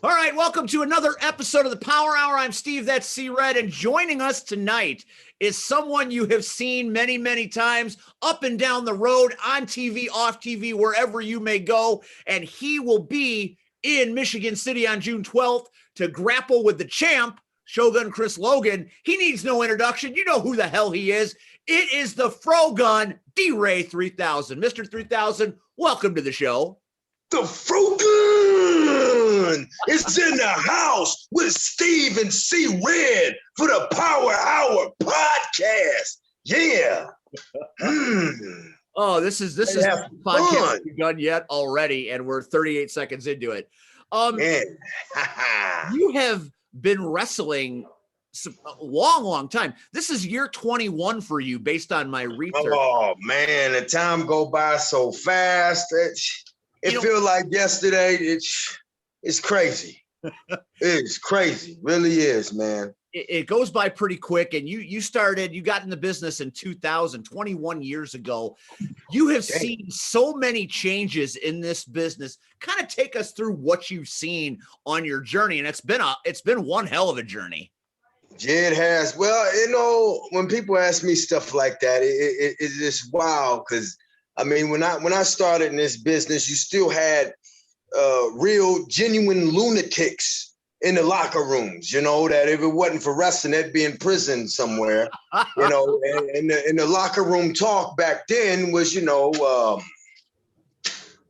All right, welcome to another episode of the Power Hour. I'm Steve, that's C.Red, and joining us tonight is someone you have seen many, many times up and down the road, on TV, off TV, wherever you may go, and he will be in Michigan City on June 12th to grapple with the champ, Shogun Chris Logan. He needs no introduction. You know who the hell he is. It is the Frogun D Ray 3000. Mr. 3000, welcome to the show. The Frogun is in the house with Steve and C.Red for the Power Hour podcast. Yeah. Oh, this is the podcast we've done yet already, and we're 38 seconds into it. You have been wrestling a long time. This is year 21 for you, based on my research. Oh man, the time go by so fast. It feels like yesterday. It's crazy. It's crazy. Really is, man. It goes by pretty quick. And you got in the business in 2000, 21 years ago. You have seen so many changes in this business. Kind of take us through what you've seen on your journey. And it's been one hell of a journey. Yeah, it has. Well, when people ask me stuff like that, it's just wow. Because I mean, when I started in this business, you still had real, genuine lunatics in the locker rooms. You know that if it wasn't for wrestling, they'd be in prison somewhere. You know, and the locker room talk back then was,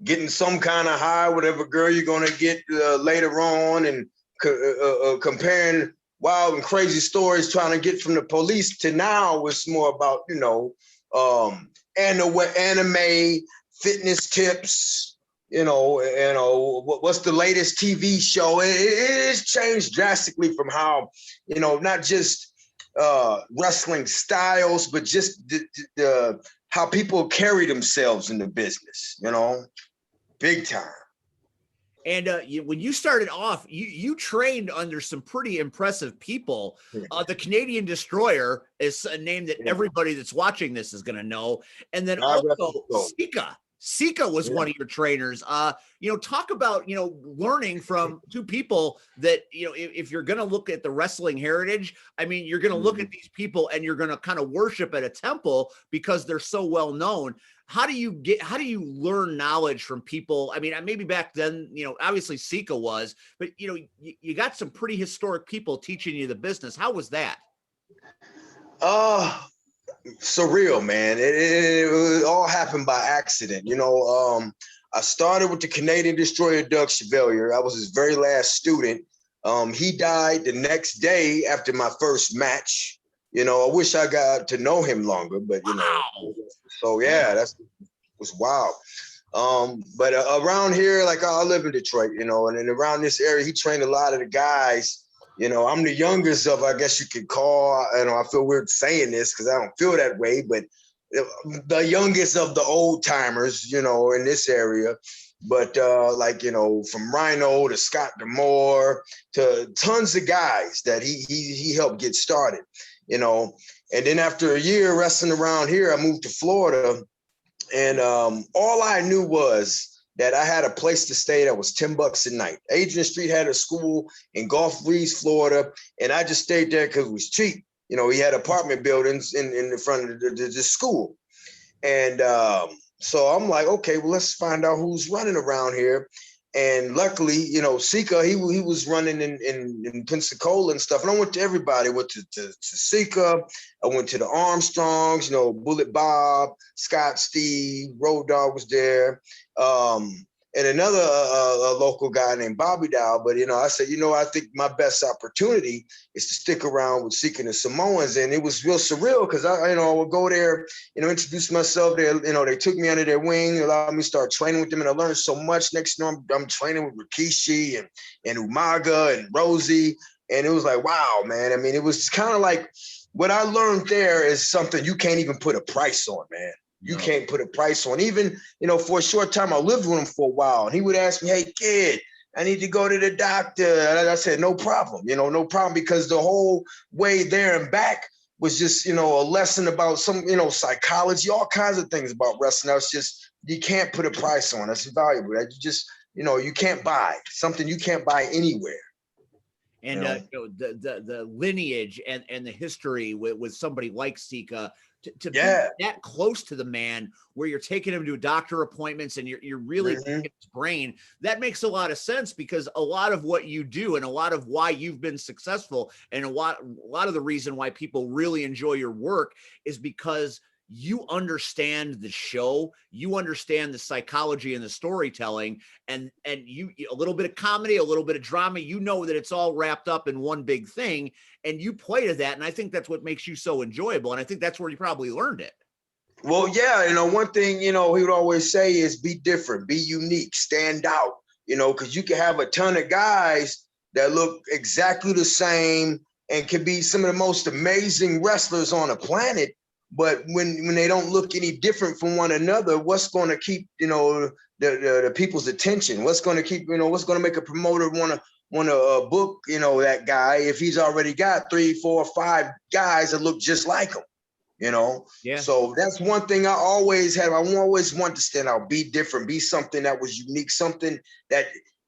getting some kind of high, whatever girl you're gonna get later on, and comparing wild and crazy stories trying to get from the police to now was more about anime, fitness tips, what's the latest TV show. It has changed drastically from how, not just wrestling styles, but just the how people carry themselves in the business, big time. And when you started off, you trained under some pretty impressive people. The Canadian Destroyer is a name that everybody that's watching this is going to know. And then also Sika was one of your trainers. Talk about, learning from two people that, if you're going to look at the wrestling heritage, I mean, you're going to look at these people and you're going to kind of worship at a temple because they're so well known. How do you learn knowledge from people? I mean, maybe back then, obviously Sika was, but you got some pretty historic people teaching you the business. How was that? Surreal, man. It all happened by accident. I started with the Canadian Destroyer, Doug Chevalier. I was his very last student. He died the next day after my first match. I wish I got to know him longer, but so yeah, that was wild. But around here, like I live in Detroit, and then around this area, he trained a lot of the guys. I'm the youngest of, I guess you could call, I feel weird saying this because I don't feel that way, but the youngest of the old timers, in this area. But from Rhino to Scott Demore to tons of guys that he helped get started, And then after a year wrestling around here, I moved to Florida, and all I knew was that I had a place to stay that was $10 a night. Adrian Street had a school in Gulf Breeze, Florida, and I just stayed there because it was cheap. He had apartment buildings in the front of the school. And so I'm like, okay, well, let's find out who's running around here. And luckily, Sika, he was running in Pensacola and stuff. And I went to everybody. I went to Sika. I went to the Armstrongs, Bullet Bob, Scott, Steve, Road Dogg was there. And another local guy named Bobby Dow. But, I said, I think my best opportunity is to stick around with Sika and the Samoans. And it was real surreal because I would go there, introduce myself there. They took me under their wing, allowed me to start training with them. And I learned so much. Next thing I'm training with Rikishi and Umaga and Rosie. And it was like, wow, man. I mean, it was kind of like what I learned there is something you can't even put a price on, man. You can't put a price on. Even, for a short time, I lived with him for a while. And he would ask me, hey, kid, I need to go to the doctor. And I said, no problem, no problem. Because the whole way there and back was just, a lesson about some, psychology, all kinds of things about wrestling. I was just, you can't put a price on. That's invaluable. You just you can't buy, something you can't buy anywhere. And the lineage and the history with somebody like Sika to be that close to the man, where you're taking him to doctor appointments and you're really his brain, that makes a lot of sense, because a lot of what you do and a lot of why you've been successful and a lot of the reason why people really enjoy your work is because you understand the show, you understand the psychology and the storytelling, and you a little bit of comedy, a little bit of drama, that it's all wrapped up in one big thing, and you play to that. And I think that's what makes you so enjoyable. And I think that's where you probably learned it. Well, yeah, one thing, he would always say is be different, be unique, stand out, because you can have a ton of guys that look exactly the same and can be some of the most amazing wrestlers on the planet. But when they don't look any different from one another, what's going to keep, the people's attention? What's going to keep, what's going to make a promoter want to book, that guy if he's already got 3, 4, 5 guys that look just like him, Yeah. So that's one thing I always have. I always want to stand out, be different, be something that was unique, something that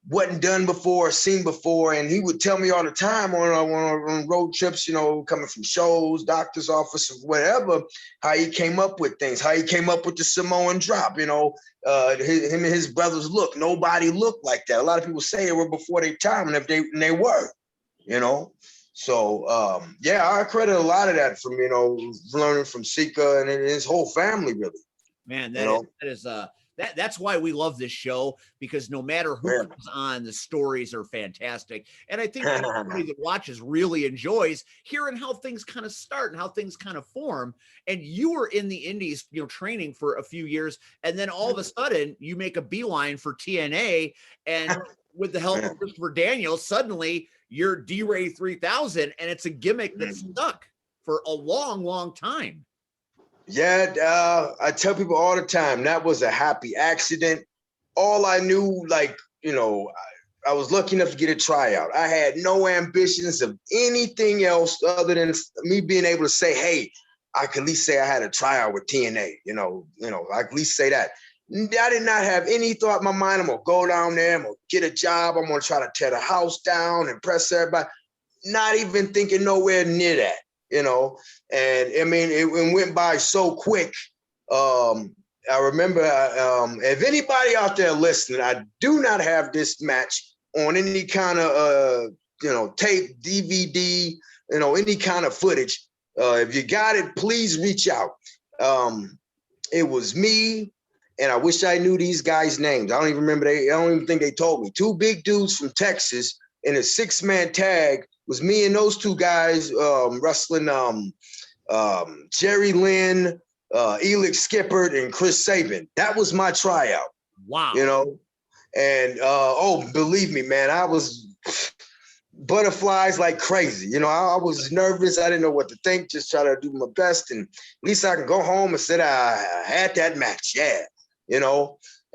wasn't done before, seen before. And he would tell me all the time on road trips, coming from shows, doctor's office, whatever, how he came up with things, how he came up with the Samoan drop, him and his brothers look. Nobody looked like that. A lot of people say they were before their time, and they were, So I credit a lot of that from, learning from Sika and his whole family, really. Man, that's why we love this show, because no matter who comes on, the stories are fantastic. And I think everybody that watches really enjoys hearing how things kind of start and how things kind of form. And you were in the indies, training for a few years, and then all of a sudden you make a beeline for TNA, and with the help of Christopher Daniels, suddenly you're D Ray 3000, and it's a gimmick that stuck for a long, long time. Yeah, I tell people all the time, that was a happy accident. All I knew, I was lucky enough to get a tryout. I had no ambitions of anything else other than me being able to say, hey, I can at least say I had a tryout with TNA, I can at least say that. I did not have any thought in my mind, I'm going to go down there, I'm going to get a job, I'm going to try to tear the house down, impress everybody. Not even thinking nowhere near that. And I mean, it went by so quick. I remember, if anybody out there listening, I do not have this match on any kind of, tape, DVD, any kind of footage. If you got it, please reach out. It was me, and I wish I knew these guys' names. I don't even remember. I don't even think they told me. 2 big dudes from Texas in a 6-man tag. Was me and those 2 guys wrestling Jerry Lynn, Elix Skippert, and Chris Sabin. That was my tryout. Wow. And believe me, man, I was butterflies like crazy. I was nervous. I didn't know what to think, just try to do my best. And at least I can go home and say I had that match. Yeah.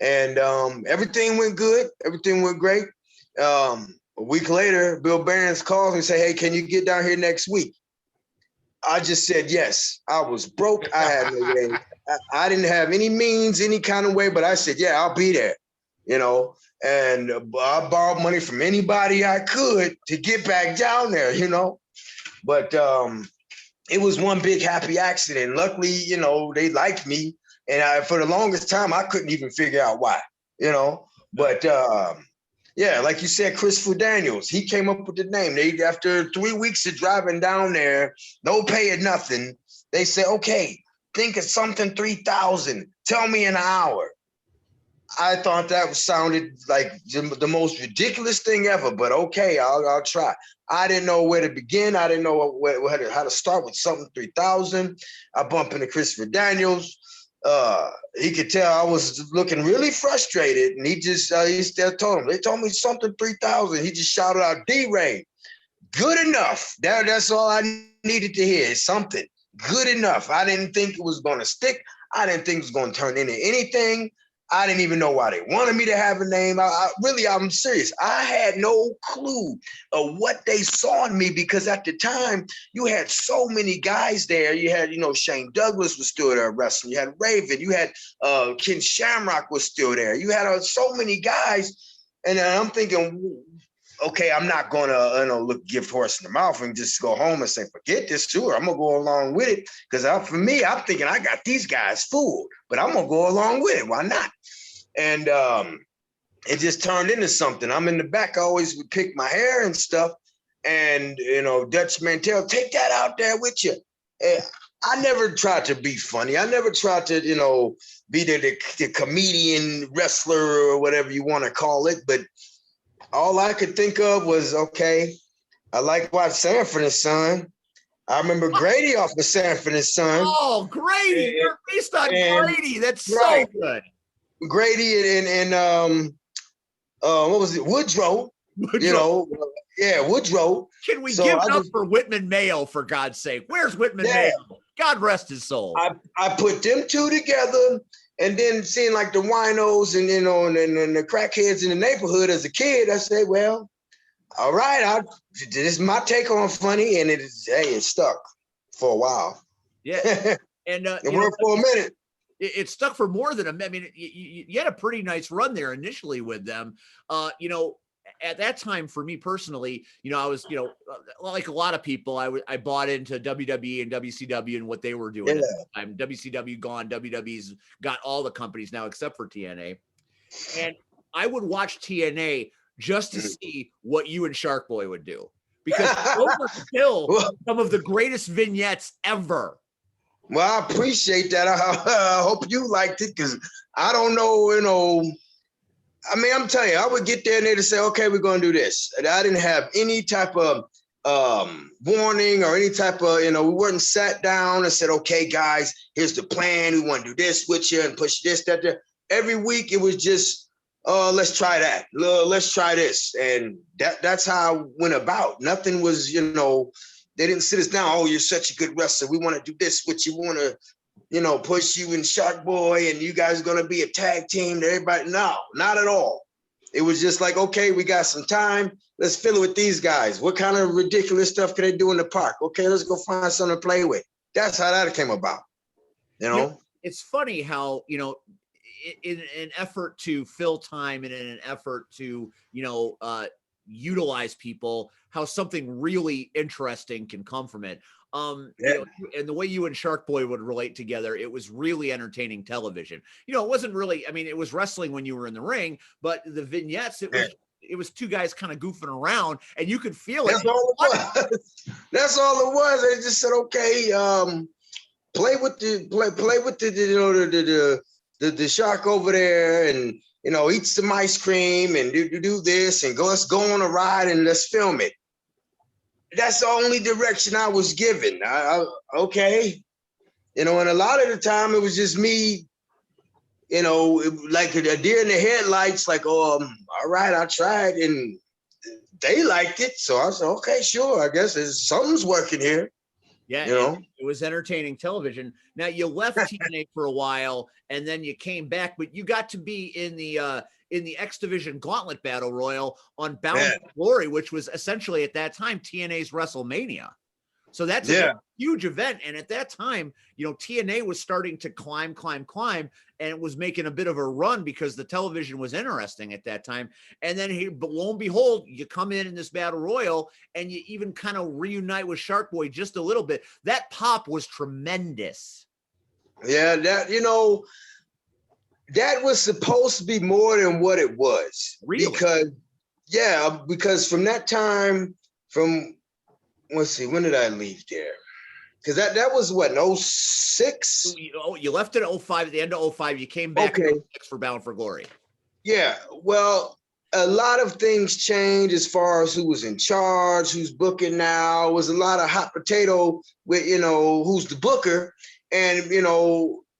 And everything went good. Everything went great. A week later, Bill Barons calls me and say, hey, can you get down here next week? I just said yes. I was broke. I had no way. I didn't have any means, any kind of way, but I said, yeah, I'll be there, and I borrowed money from anybody I could to get back down there, but it was one big happy accident. Luckily, they liked me, and for the longest time, I couldn't even figure out why, but yeah, like you said, Christopher Daniels, he came up with the name. After 3 weeks of driving down there, no pay or nothing, they said, okay, think of something 3,000. Tell me in an hour. I thought that sounded like the most ridiculous thing ever, but okay, I'll try. I didn't know where to begin. I didn't know how to start with something 3,000. I bumped into Christopher Daniels. He could tell I was looking really frustrated, and he still told him. They told me something 3,000. He just shouted out, D Ray, good enough. That's all I needed to hear. Something good enough. I didn't think it was going to stick. I didn't think it was going to turn into anything. I didn't even know why they wanted me to have a name. I'm serious. I had no clue of what they saw in me, because at the time you had so many guys there. You had, Shane Douglas was still there wrestling. You had Raven. You had Ken Shamrock was still there. You had so many guys, And then I'm thinking, okay, I'm not gonna look gift horse in the mouth and just go home and say, forget this. Sure, I'm gonna go along with it because for me, I'm thinking I got these guys fooled, but I'm gonna go along with it. Why not? And it just turned into something. I'm in the back. I always would pick my hair and stuff, and Dutch Mantel, take that out there with you. And I never tried to be funny. I never tried to be the comedian wrestler or whatever you want to call it, but all I could think of was, okay, I like watch Sanford and Son. I remember Grady off of Sanford and Son. Oh, Grady! You're based on Grady. That's right. so good. Grady and what was it? Woodrow. Woodrow. Can we give it up for Whitman Mayo, for God's sake? Where's Whitman Mayo? God rest his soul. I put them two together. And then seeing like the winos and and the crackheads in the neighborhood as a kid, I say, well, all right, this is my take on funny, and it stuck for a while. Yeah, and it worked for a minute. It stuck for more than I mean, you had a pretty nice run there initially with them. At that time, for me personally, I was, like a lot of people, I bought into WWE and WCW and what they were doing at the time. WCW gone, WWE's got all the companies now except for TNA. And I would watch TNA just to see what you and Shark Boy would do, because those are still some of the greatest vignettes ever. Well, I appreciate that. I hope you liked it, because I don't know, I mean, I'm telling you, I would get there and they'd say, okay, we're going to do this. And I didn't have any type of warning or any type of, we weren't sat down and said, okay, guys, here's the plan. We want to do this with you and push this, that, that. Every week it was just, let's try that. Let's try this. And that's how I went about. Nothing was, they didn't sit us down. Oh, you're such a good wrestler. We want to do this with you. We want to, push you and Shark Boy, and you guys are going to be a tag team to everybody. No, not at all. It was just like, okay, we got some time. Let's fill it with these guys. What kind of ridiculous stuff can they do in the park? Okay, let's go find something to play with. That's how that came about. It's funny how, in an effort to fill time and in an effort to, utilize people, how something really interesting can come from it. And the way you and Shark Boy would relate together, it was really entertaining television. It wasn't really, I mean, it was wrestling when you were in the ring, but the vignettes, it was two guys kind of goofing around, and you could feel it. That's all it was. That's all it was. They just said, okay, play with the shark over there, and eat some ice cream and do this, and let's go on a ride and let's film it. That's the only direction I was given. Okay. And a lot of the time it was just me, like a deer in the headlights, like, all right, I tried, and they liked it. So I said, okay, sure. I guess something's working here. Yeah, it was entertaining television. Now, you left TNA for a while, and then you came back, but you got to be in the X Division Gauntlet Battle Royal on Bound for Glory, which was essentially at that time TNA's WrestleMania. So that's a huge event. And at that time, TNA was starting to climb, and it was making a bit of a run because the television was interesting at that time. And then lo and behold, you come in this battle royal, and you even kind of reunite with Shark Boy just a little bit. That pop was tremendous. Yeah, that was supposed to be more than what it was. Really? Because from that time, let's see, when did I leave there? Because that was what, in 06? You left in 05, at the end of 05. You came back in 06 for Bound for Glory. Yeah, well, a lot of things changed as far as who was in charge, who's booking now. It was a lot of hot potato with, who's the booker. And,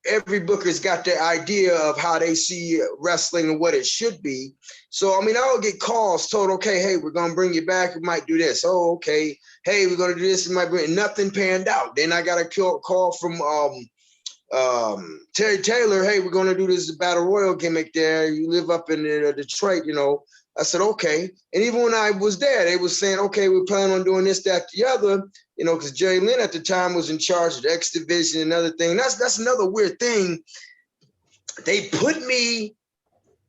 every booker's got their idea of how they see wrestling and what it should be. So, I mean, I would get calls told, okay, hey, we're going to bring you back. We might do this. Oh, okay. Hey, we're going to do this. We might bring nothing panned out. Then I got a call from Terry Taylor. Hey, we're going to do this battle royal gimmick there. You live up in Detroit, I said, okay. And even when I was there, they was saying, okay, we're planning on doing this, that, the other, because Jerry Lynn at the time was in charge of the X Division and other thing. That's another weird thing. They put me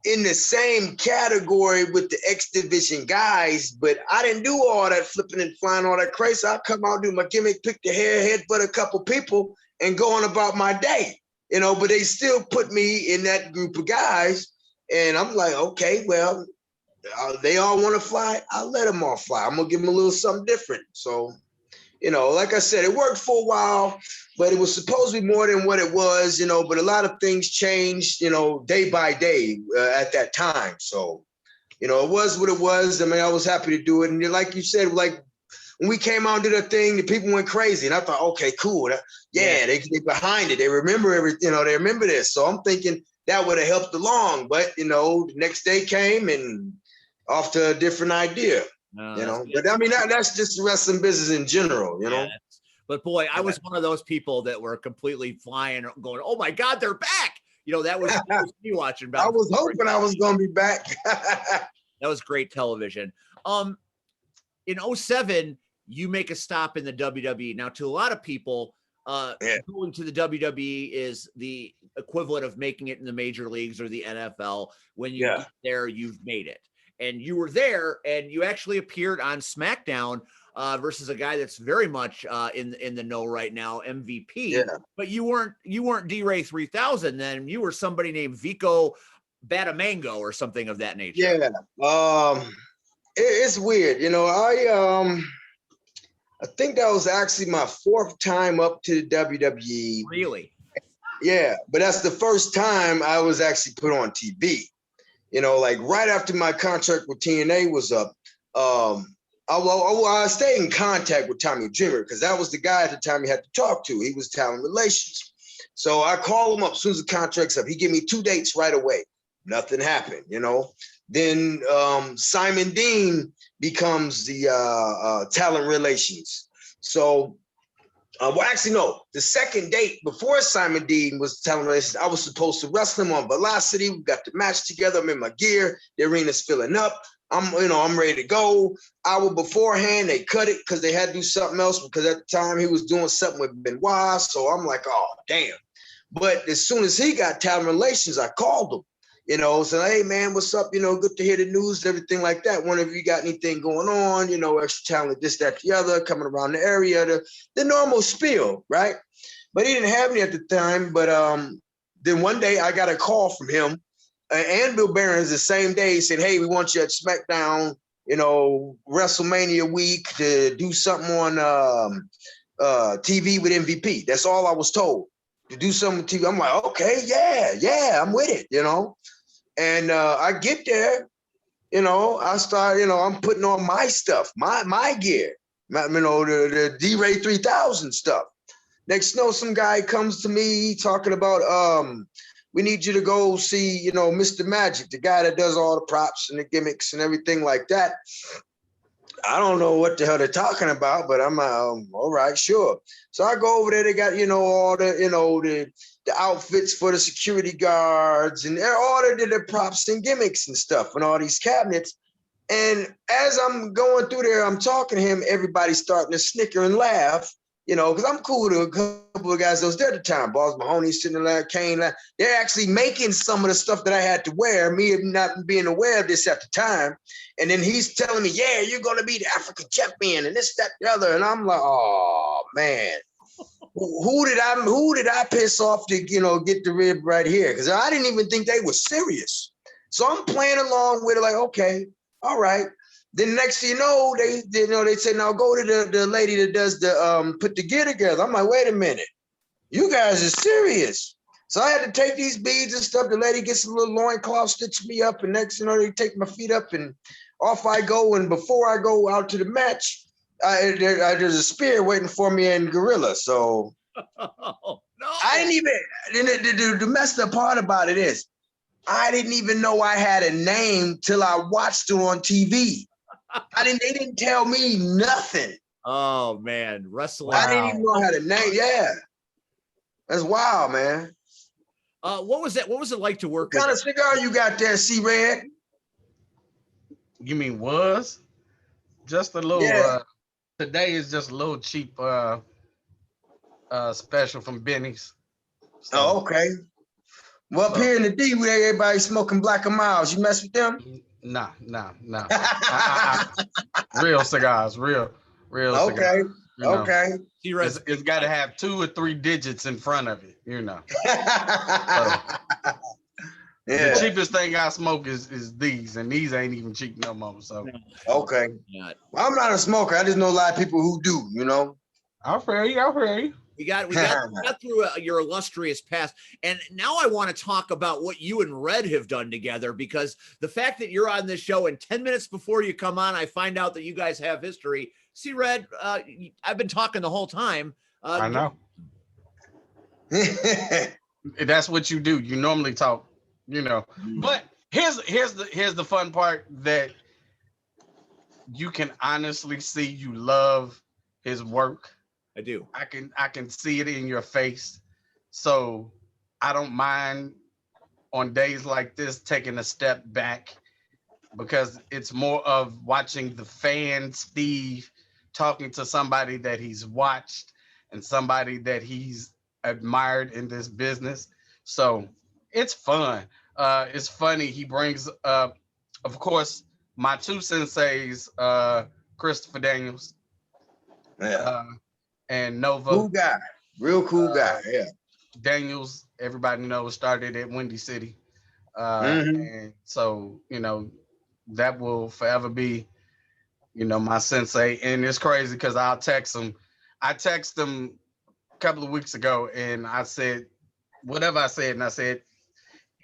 in the same category with the X Division guys, but I didn't do all that flipping and flying, all that crazy. I come out, do my gimmick, pick the hair, headbutt a couple people, and go on about my day. But they still put me in that group of guys, and I'm like, okay, well, they all want to fly. I'll let them all fly. I'm gonna give them a little something different. So, like I said, it worked for a while, but it was supposed to be more than what it was, but a lot of things changed, day by day at that time. So, it was what it was. I mean, I was happy to do it. And like you said, like when we came out and did a thing, the people went crazy. And I thought, okay, cool. They behind it. They remember everything, they remember this. So I'm thinking that would have helped along. But, the next day came and off to a different idea. But I mean, that's just wrestling business in general, But boy, I was one of those people that were completely flying, going, "Oh my God, they're back!" That was me watching. I was hoping I was going to be back. That was great television. In 2007, you make a stop in the WWE. Now, to a lot of people, going to the WWE is the equivalent of making it in the major leagues or the NFL. When you get there, you've made it. And you were there, and you actually appeared on SmackDown versus a guy that's very much in the know right now, MVP. Yeah. But you weren't D Ray 3000 then. You were somebody named Vico Batamango or something of that nature. Yeah. It's weird, I think that was actually my 4th time up to the WWE. Really? Yeah, but that's the first time I was actually put on TV. Like right after my contract with TNA was up, I stayed in contact with Tommy Dreamer because that was the guy at the time you had to talk to. He was talent relations. So I call him up as soon as the contract's up. He gave me 2 dates right away. Nothing happened, Then Simon Dean becomes the talent relations. So, the second date before Simon Dean was talent relations, I was supposed to wrestle him on Velocity. We got the match together. I'm in my gear. The arena's filling up. I'm ready to go. Hour beforehand, they cut it because they had to do something else because at the time he was doing something with Benoit. So I'm like, oh, damn. But as soon as he got talent relations, I called him. Said, hey man, what's up? Good to hear the news, everything like that. One of you got anything going on, extra talent, this, that, the other, coming around the area, the normal spiel, right? But he didn't have any at the time. But then one day I got a call from him and Bill Behrens the same day saying, hey, we want you at SmackDown, WrestleMania week to do something on TV with MVP. That's all I was told. To do something with TV. I'm like, okay, yeah, I'm with it, And I get there, I start, I'm putting on my stuff, my gear, the D Ray 3000 stuff. Next, some guy comes to me talking about, we need you to go see, Mr. Magic, the guy that does all the props and the gimmicks and everything like that. I don't know what the hell they're talking about, but I'm all right, sure. So I go over there. They got, all the, the outfits for the security guards and they're all the props and gimmicks and stuff and all these cabinets. And as I'm going through there, I'm talking to him. Everybody's starting to snicker and laugh, because I'm cool to a couple of guys that was there at the time. Balls Mahoney sitting there, Kane. They're actually making some of the stuff that I had to wear, me not being aware of this at the time. And then he's telling me, yeah, you're going to be the African champion and this, that, the other. And I'm like, oh, man. Who did I piss off to, get the rib right here? Because I didn't even think they were serious. So I'm playing along with it like, okay, all right. Then next thing you know, they say, now go to the lady that does the put the gear together. I'm like, wait a minute. You guys are serious. So I had to take these beads and stuff. The lady gets a little loincloth, stitch me up, and next, they take my feet up and off I go. And before I go out to the match, there's a spear waiting for me in Gorilla. So no. I didn't even, the messed up part about it is, I didn't even know I had a name till I watched it on TV. They didn't tell me nothing. Oh man, wrestling. I didn't even know I had a name. Yeah. That's wild, man. What was that? What was it like to work with? What kind of cigar you got there, C.Red? You mean was? Just a little, today is just a little cheap special from Benny's. So. Oh, okay. Well, up here in the D, where everybody smoking Black and Milds, you mess with them? Nah. Real cigars, real Okay, cigars. You know, okay. it's got to have 2 or 3 digits in front of it. You know. Yeah. The cheapest thing I smoke is these, and these ain't even cheap no more. So okay. Well, I'm not a smoker. I just know a lot of people who do. You know. I'll hear you. We got through your illustrious past, and now I want to talk about what you and Red have done together, because the fact that you're on this show and 10 minutes before you come on, I find out that you guys have history. C.Red, I've been talking the whole time. I know. That's what you do. You normally talk, you know. But here's the fun part, that you can honestly see you love his work. I do. I can see it in your face. So I don't mind on days like this taking a step back, because it's more of watching the fan Steve talking to somebody that he's watched and somebody that he's admired in this business. So it's fun. It's funny. He brings up, of course, my 2 senseis, Christopher Daniels. Yeah. And Nova. Cool guy. Real cool guy. Yeah. Daniels, everybody knows, started at Windy City. And so, you know, that will forever be, you know, my sensei. And it's crazy because I'll text him. I texted him a couple of weeks ago, and I said, whatever I said, and I said,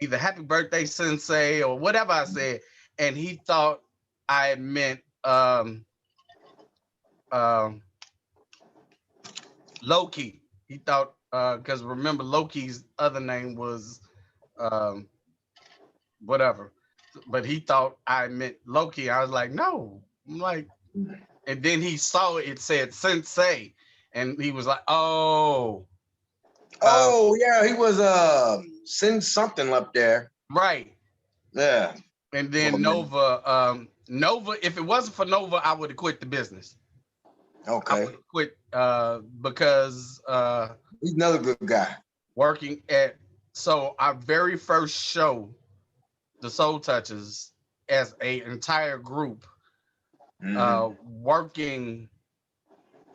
either happy birthday, sensei, or whatever I said. And he thought I had meant Loki. He thought, because remember, Loki's other name was whatever, but he thought I meant Loki. I was like, no. I'm like, and then he saw it said sensei, and he was like, oh. Yeah, he was send something up there. Right. Yeah. And then Nova, if it wasn't for Nova, I would have quit the business. Okay. I would have quit because he's another good guy. Working at, so our very first show, the Soul Touchers, as an entire group, working,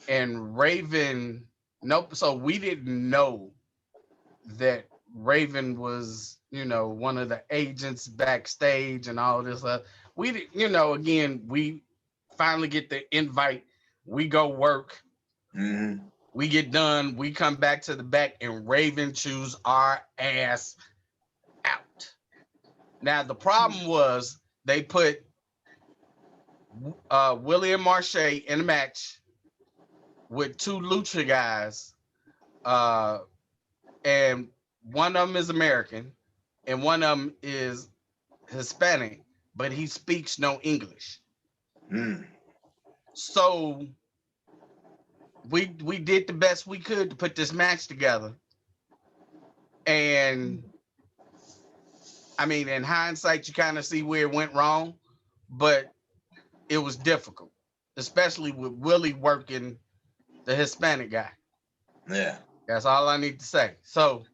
and Raven, so we didn't know that Raven was, you know, one of the agents backstage and all this stuff. We did, you know, again, we finally get the invite, we go work, we get done, we come back to the back, and Raven chews our ass out. Now the problem was they put William Marche in a match with 2 lucha guys, and one of them is American and one of them is Hispanic, but he speaks no English. So we did the best we could to put this match together. And I mean, in hindsight, you kind of see where it went wrong, but it was difficult, especially with Willie working the Hispanic guy. Yeah. That's all I need to say. So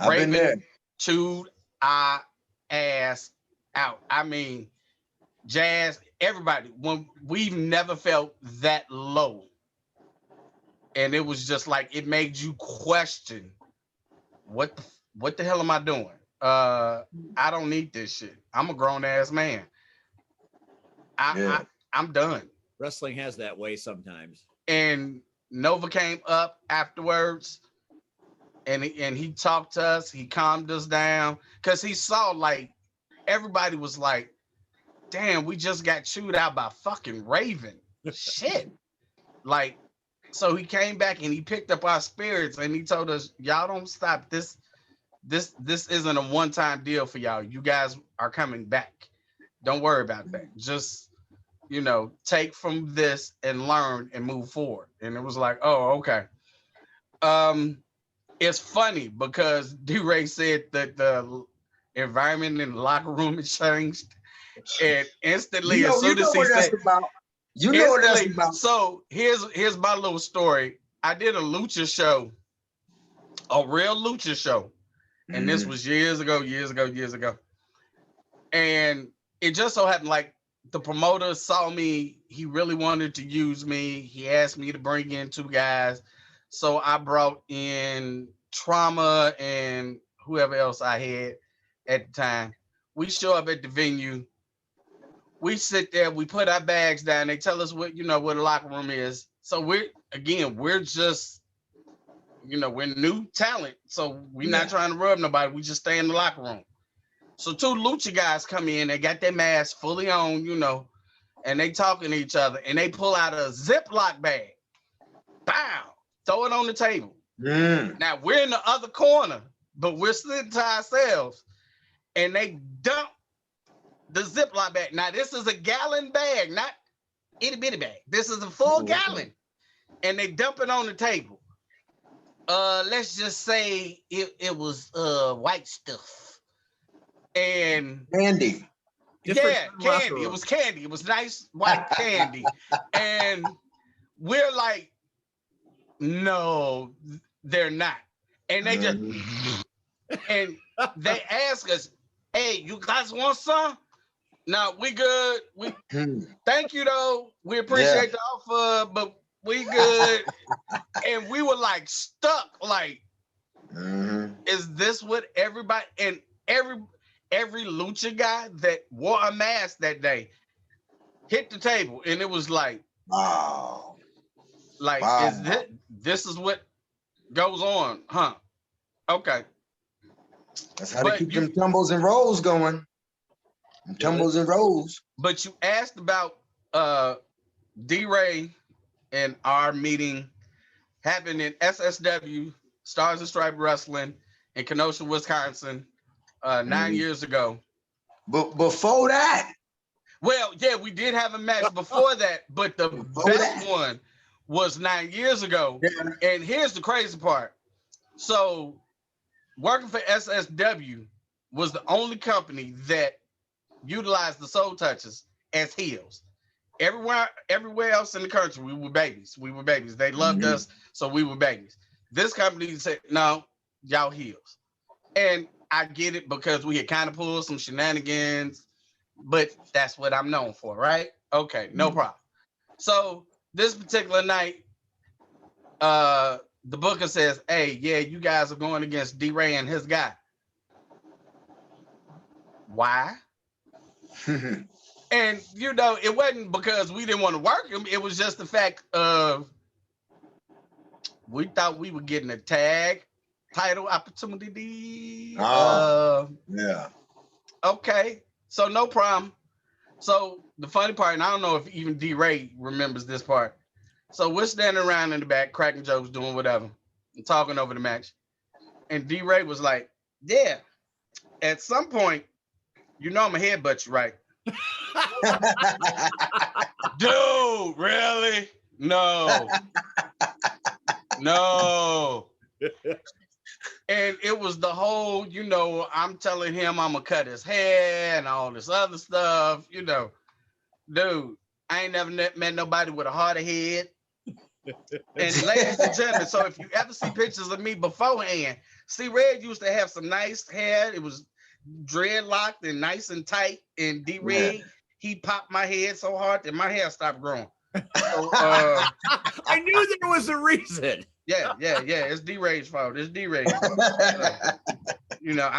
Raven chewed our ass out. I mean, Jazz, everybody, when we've never felt that low. And it was just like, it made you question, what the hell am I doing? I don't need this shit. I'm a grown ass man. I'm done. Wrestling has that way sometimes. And Nova came up afterwards, and he talked to us. He calmed us down, because he saw, like, everybody was like, damn, we just got chewed out by fucking Raven. Shit. Like, so he came back and he picked up our spirits, and he told us, y'all don't stop. This isn't a one-time deal for y'all. You guys are coming back. Don't worry about that. Just, you know, take from this and learn and move forward. And it was like, oh, okay. It's funny because D Ray said that the environment in the locker room has changed, and instantly, as soon as he said, you know what that's about. So here's my little story. I did a lucha show, a real lucha show, And this was years ago. And it just so happened, like, the promoter saw me. He really wanted to use me. He asked me to bring in 2 guys. So I brought in Trauma and whoever else I had at the time. We show up at the venue. We sit there. We put our bags down. They tell us what, where the locker room is. So we're just, we're new talent. So we're not trying to rub nobody. We just stay in the locker room. So 2 lucha guys come in. They got their masks fully on, and they talking to each other. And they pull out a Ziploc bag. Bow. Throw it on the table. Now we're in the other corner, but we're sitting to ourselves. And they dump the Ziploc bag. Now this is a gallon bag, not itty bitty bag. This is a full gallon. And they dump it on the table. Let's just say it was white stuff. And candy. Candy. It was candy. It was nice white candy. And we're like, no, they're not. And they just and they ask us, hey, you guys want some? No, we good. We thank you though. We appreciate the offer, but we good. And we were like stuck, like, is this what everybody and every lucha guy that wore a mask that day hit the table, and it was like, wow. Like, is this is what goes on, huh? Okay. That's how they keep them tumbles and rolls going. Tumbles and rolls. But you asked about D Ray and our meeting happened in SSW, Stars and Stripes Wrestling in Kenosha, Wisconsin, 9 years ago. But before that, well, yeah, we did have a match before that, but the best one was 9 years ago. Yeah. And here's the crazy part. So working for SSW was the only company that utilized the Soul Touchers as heels. Everywhere else in the country, we were babies. They loved us, so we were babies. This company said, no, y'all heels. And I get it because we had kind of pulled some shenanigans, but that's what I'm known for, right? Okay, no problem. So this particular night, the booker says, hey, yeah, you guys are going against D Ray and his guy. Why? And, it wasn't because we didn't want to work him. It was just the fact of we thought we were getting a tag title opportunity. Yeah. Okay, so no problem. So the funny part, and I don't know if even D Ray remembers this part. So we're standing around in the back, cracking jokes, doing whatever, and talking over the match. And D Ray was like, yeah, at some point, I'm a headbutt you, right? Dude, really? No. And it was the whole, I'm telling him I'm gonna cut his hair and all this other stuff, Dude, I ain't never met nobody with a harder head. And ladies and gentlemen, so if you ever see pictures of me beforehand, C.Red used to have some nice hair. It was dreadlocked and nice and tight. And D Ray, he popped my head so hard that my hair stopped growing. So, I knew there was a reason. Yeah. It's D Ray's fault. I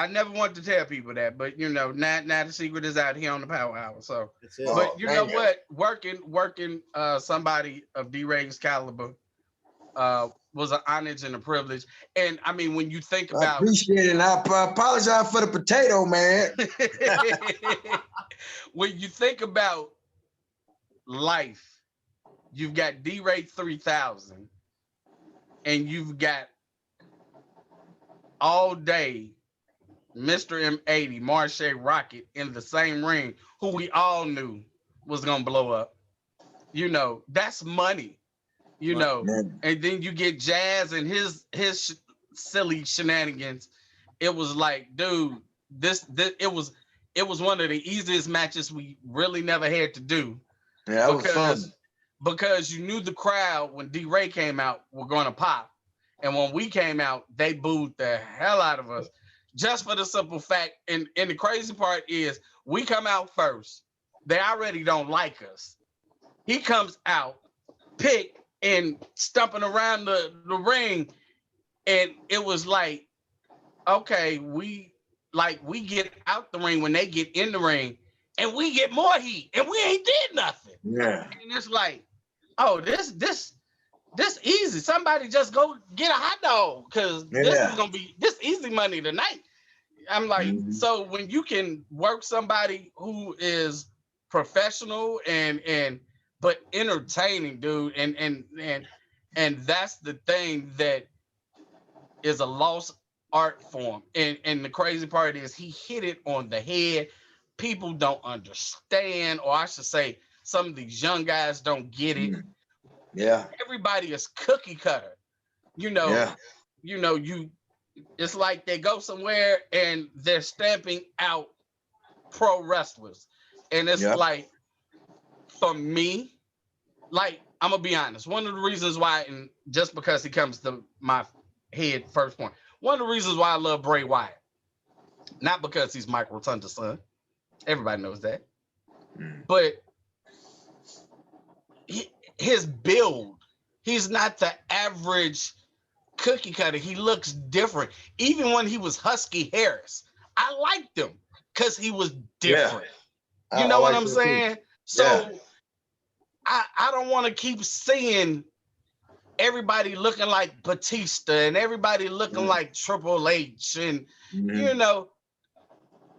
never wanted to tell people that, but now the secret is out here on the Power Hour. So, but you know what? Working somebody of D Ray's caliber was an honor and a privilege. And I mean, when you think about, I appreciate it. And I apologize for the potato, man. When you think about life, you've got D Ray 3000, and you've got all day Mr. M80, Marche Rocket in the same ring, who we all knew was gonna blow up. That's money. And then you get Jazz and his silly shenanigans. It was like, dude, it was one of the easiest matches we really never had to do. Yeah, that was fun. Because you knew the crowd when D Ray came out were gonna pop. And when we came out, they booed the hell out of us. just for the simple fact, and the crazy part is we come out first. They already don't like us. He comes out, pick and stumping around the ring, and it was like, okay, we get out the ring when they get in the ring, and we get more heat, and we ain't did nothing. Yeah. And it's like, oh, this easy. Somebody just go get a hot dog, because this is gonna be this easy money tonight. I'm like, so when you can work somebody who is professional and but entertaining, dude, and that's the thing that is a lost art form. And the crazy part is he hit it on the head. People don't understand, or I should say, some of these young guys don't get it. Yeah. Everybody is cookie cutter. It's like they go somewhere and they're stamping out pro wrestlers. And it's like, for me, like, I'm gonna be honest. One of the reasons why, and just because he comes to my head first point, one of the reasons why I love Bray Wyatt, not because he's Mike Rotunda's son. Everybody knows that. But his build, he's not the average cookie cutter. He looks different. Even when he was Husky Harris, I liked him because he was different. You know what I'm saying? So I don't want to keep seeing everybody looking like Batista and everybody looking like Triple H. And,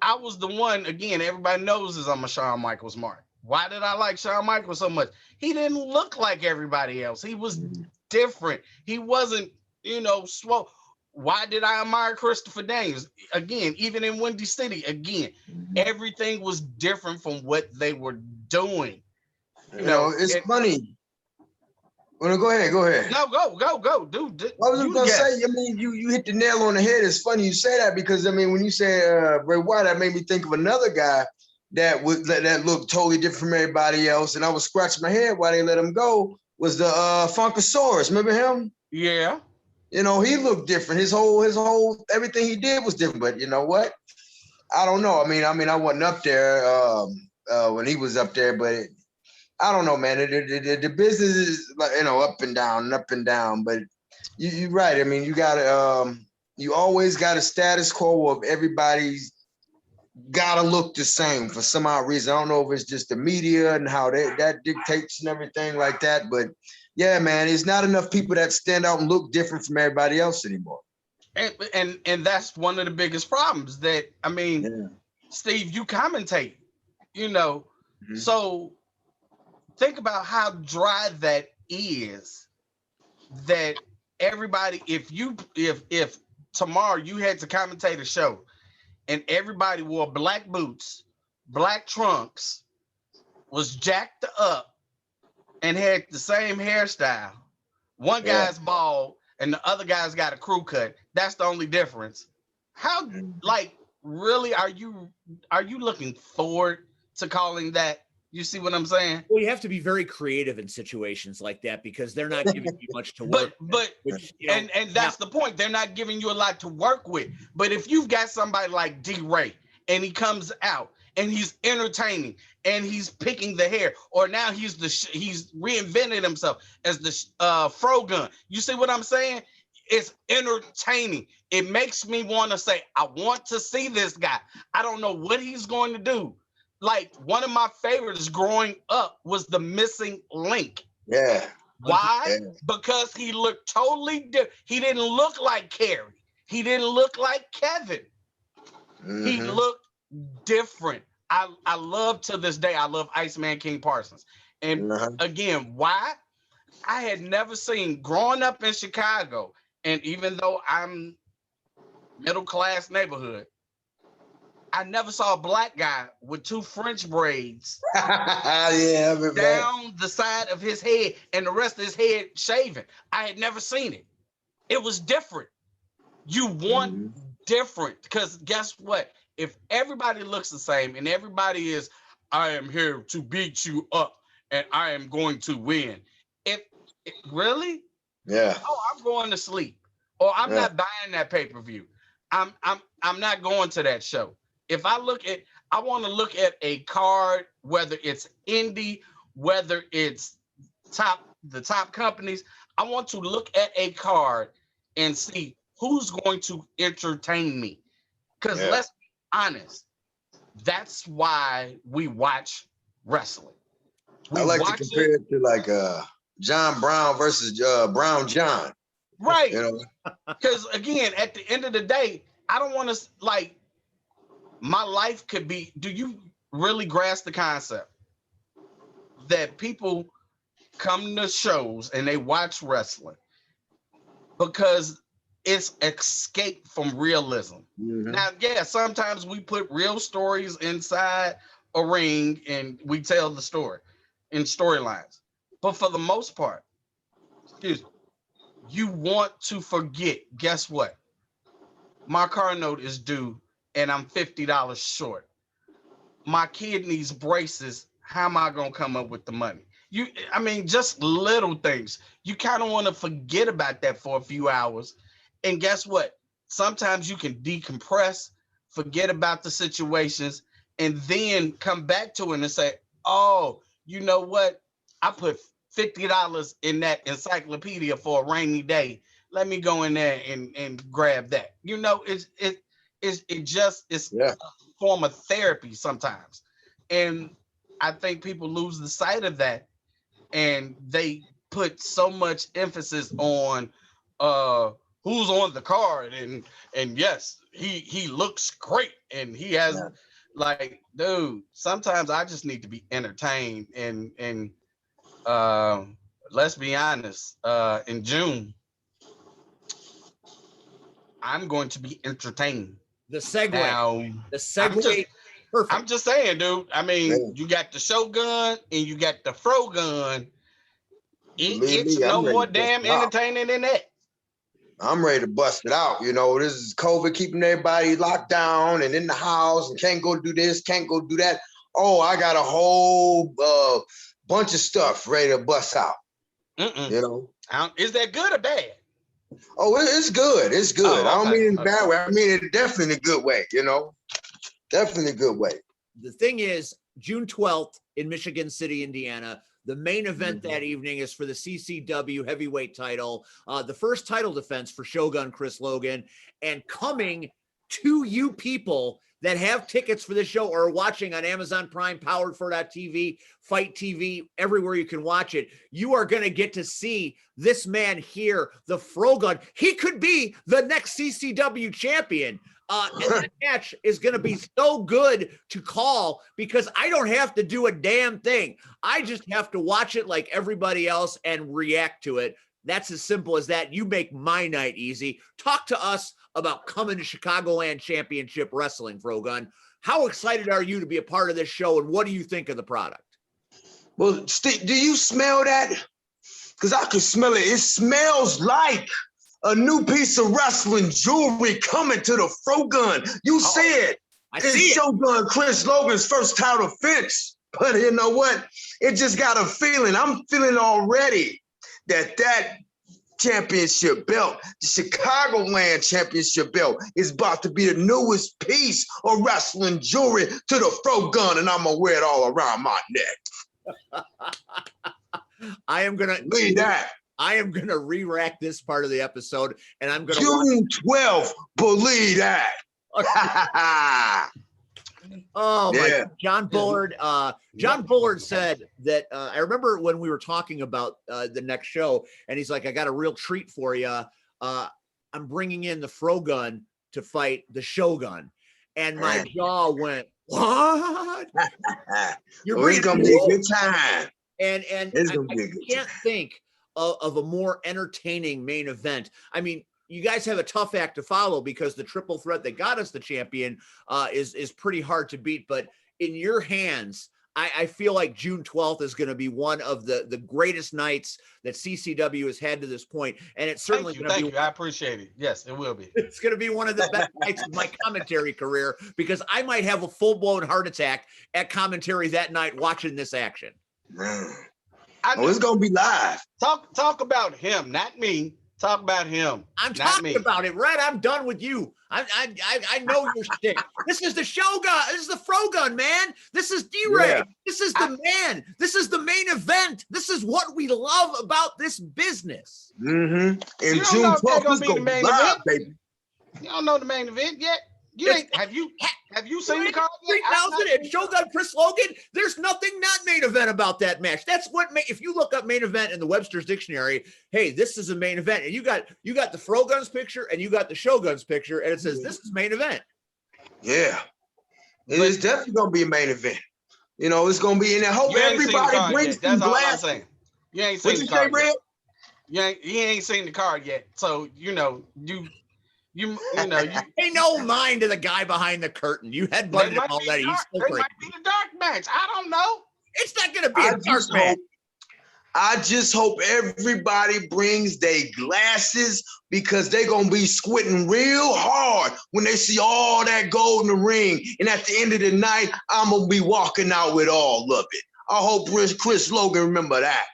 I was the one, again, everybody knows is I'm a Shawn Michaels mark. Why did I like Shawn Michaels so much? He didn't look like everybody else. He was different. He wasn't, swole. Why did I admire Christopher Daniels? Again, even in Windy City, everything was different from what they were doing. It's funny. Well, go ahead. No, go, dude. I was just gonna say, I mean, you hit the nail on the head. It's funny you say that because, I mean, when you say Bray Wyatt, that made me think of another guy that looked totally different from everybody else, and I was scratching my head why they let him go. Was the Funkasaurus? Remember him? Yeah. He looked different. His whole everything he did was different. But you know what? I don't know. I mean, I wasn't up there when he was up there, but I don't know, man. The business is like, up and down. But you're right. I mean, you gotta you always got a status quo of everybody's gotta look the same for some odd reason. I don't know if it's just the media and how that dictates and everything like that. But yeah, man, it's not enough people that stand out and look different from everybody else anymore. And that's one of the biggest problems that, I mean, Steve, you commentate, so think about how dry that is, that everybody, if tomorrow you had to commentate a show and everybody wore black boots, black trunks, was jacked up and had the same hairstyle, one guy's bald and the other guy's got a crew cut, that's the only difference. How, really, are you looking forward to calling that? You see what I'm saying? Well, you have to be very creative in situations like that because they're not giving you much to work with. And that's the point. They're not giving you a lot to work with. But if you've got somebody like D Ray and he comes out and he's entertaining and he's picking the hair, or now he's reinvented himself as the Fro-Gun. You see what I'm saying? It's entertaining. It makes me want to say, I want to see this guy. I don't know what he's going to do. Like, one of my favorites growing up was the Missing Link. Yeah. Why? Yeah. Because he looked totally different. He didn't look like Kerry. He didn't look like Kevin. He looked different. I love, to this day, I love Iceman King Parsons. And again, why? I had never seen, growing up in Chicago, and even though I'm middle-class neighborhood, I never saw a black guy with two French braids down the side of his head and the rest of his head shaven. I had never seen it. It was different. You want different, because guess what? If everybody looks the same and everybody is, I am here to beat you up and I am going to win. Really? Yeah. Oh, I'm going to sleep. Or I'm not buying that pay-per-view. I'm not going to that show. If I want to look at a card, whether it's indie, whether it's the top companies, I want to look at a card and see who's going to entertain me. Because let's be honest, that's why we watch wrestling. I like to compare it to like John Brown versus Brown John. Right. Because again, at the end of the day, I don't want to like my life could be. Do you really grasp the concept that people come to shows and they watch wrestling because it's escape from realism? Mm-hmm. Now, yeah, sometimes we put real stories inside a ring and we tell the story in storylines. But for the most part, you want to forget. Guess what? My car note is due and I'm $50 short. My kid needs braces. How am I going to come up with the money? Just little things. You kind of want to forget about that for a few hours. And guess what? Sometimes you can decompress, forget about the situations, and then come back to it and say, oh, you know what? I put $50 in that encyclopedia for a rainy day. Let me go in there and grab that. It's a form of therapy sometimes. And I think people lose the sight of that. And they put so much emphasis on who's on the card. And yes, he looks great. And he has like, dude, sometimes I just need to be entertained. And let's be honest, in June, I'm going to be entertained. The segue. Now, perfect. I'm just saying, dude. I mean, you got the Shogun and you got the Fro-Gun. It's no more damn entertaining than that. I'm ready to bust it out. This is COVID keeping everybody locked down and in the house and can't go do this, can't go do that. Oh, I got a whole bunch of stuff ready to bust out. Is that good or bad? Oh, it's good. It's good. Oh, okay. I don't mean it in a bad way. I mean it definitely in a good way, Definitely a good way. The thing is, June 12th in Michigan City, Indiana, the main event that evening is for the CCW heavyweight title, the first title defense for Shogun Chris Logan, and coming to you people that have tickets for this show or are watching on Amazon Prime, Powered for TV, Fight TV, everywhere you can watch it, you are going to get to see this man here, the Frogun. He could be the next CCW champion. And that match is going to be so good to call because I don't have to do a damn thing. I just have to watch it like everybody else and react to it. That's as simple as that. You make my night easy. Talk to us about coming to Chicagoland Championship Wrestling, Frogun. How excited are you to be a part of this show, and what do you think of the product? Well, Steve, do you smell that? Because I can smell it. It smells like a new piece of wrestling jewelry coming to the Fro-Gun. You said it's Shogun Chris Logan's first title defense. But you know what? It just got a feeling. I'm feeling already that championship belt, the Chicagoland championship belt, is about to be the newest piece of wrestling jewelry to the Fro-Gun, and I'm gonna wear it all around my neck. I am gonna leave that. I am gonna re-rack this part of the episode, and I'm gonna June 12th. Believe that. Oh my God. John Bullard. John Bullard said that I remember when we were talking about the next show, and he's like, I got a real treat for you. I'm bringing in the Fro-Gun to fight the Shogun. And my jaw went, what? It's gonna be a good time. And I can't think of a more entertaining main event. I mean, you guys have a tough act to follow because the triple threat that got us the champion is pretty hard to beat. But in your hands, I feel like June 12th is going to be one of the greatest nights that CCW has had to this point. And it's certainly going to be. I appreciate it. Yes, it will be. It's going to be one of the best nights of my commentary career because I might have a full-blown heart attack at commentary that night watching this action. It's going to be live. Talk about him, not me. Talk about him. I'm not talking me. about it, Red. I'm done with you. I know your shtick. This is the Shogun. This is the Frogun, man. This is D Ray. Yeah. This is the man. This is the main event. This is what we love about this business. Mm-hmm. And You don't June know if they're 12th gonna is be gonna the be main live, event. baby. You don't know the main event yet. You ain't. Have you seen the card yet? 3000 and Shogun Chris Logan. There's nothing not main event about that match. That's what if you look up main event in the Webster's dictionary, hey, this is a main event. And you got the Fro-Gun's picture and you got the Shogun's picture, and it says this is main event. Yeah. It's definitely gonna be a main event. You know, it's gonna be in there. Hope everybody brings some That's all I'm glasses. saying. You ain't seen What the you say, card Red? yet. You ain't seen the card yet. So you know you Pay no mind to the guy behind the curtain. You headbutted him already. He's still they might be the dark match. I don't know. It's not gonna be a dark match. I just hope everybody brings their glasses because they're going to be squinting real hard when they see all that gold in the ring. And at the end of the night, I'm going to be walking out with all of it. I hope Chris Logan remember that.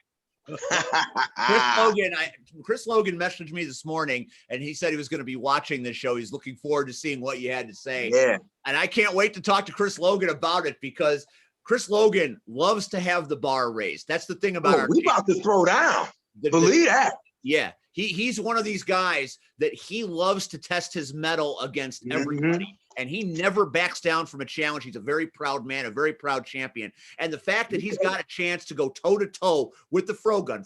Chris Logan messaged me this morning and he said he was going to be watching this show. He's looking forward to seeing what you had to say. Yeah. And I can't wait to talk to Chris Logan about it because Chris Logan loves to have the bar raised. That's the thing about we about to throw down. Believe that. Yeah. He's one of these guys that he loves to test his mettle against everybody. And he never backs down from a challenge. He's a very proud man, a very proud champion. And the fact that he's got a chance to go toe-to-toe with the Fro-Gun,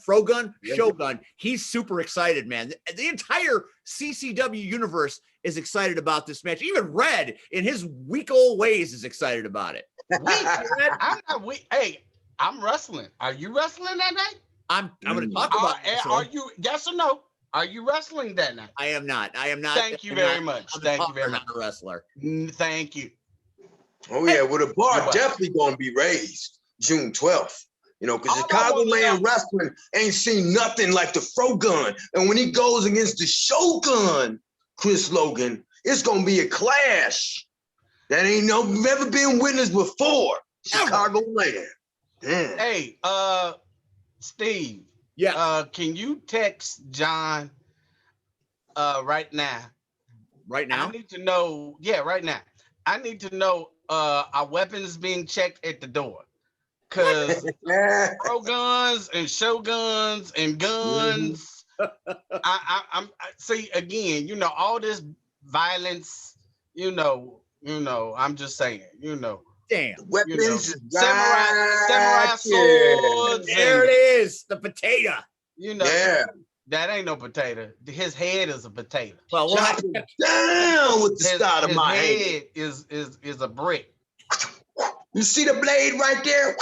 Shogun, he's super excited, man. The entire CCW universe is excited about this match. Even Red, in his weak old ways, is excited about it. I'm not weak. Hey, I'm wrestling. Are you wrestling that night? I'm going to talk about it. Are you, yes or no? Are you wrestling that night? I am not. Thank you very much. Thank you very much. I'm not a wrestler. Thank you. Oh, yeah. Well, the bar definitely going to be raised June 12th. You know, because Chicagoland wrestling ain't seen nothing like the Fro-Gun. And when he goes against the Shogun, Chris Logan, it's going to be a clash that ain't never been witnessed before. Chicagoland. Damn. Hey, Steve. Yeah. Can you text John right now? Right now? I need to know. Yeah, right now. I need to know our weapons being checked at the door. Cause Fro-Guns and Shoguns and guns. I'm see again, you know, all this violence, you know, I'm just saying, you know. Damn. Weapons, samurai swords. There it is, the potato. You know, that ain't no potato. His head is a potato. Well, chop it down with the start of my head is a brick. You see the blade right there?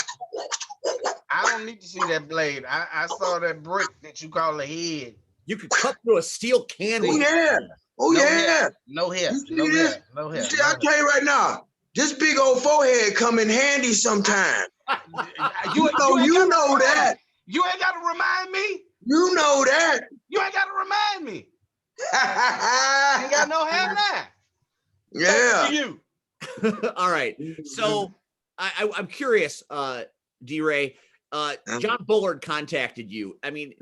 I don't need to see that blade. I saw that brick that you call a head. You could cut through a steel can. Oh yeah. Oh yeah. No hair. No hair. I tell you right now, this big old forehead come in handy sometime. You know that. You ain't got to remind me. You know that. You ain't got to remind me. Ain't got no hair now. Yeah. You. All right. So I'm curious, D Ray. John Bullard contacted you. I mean,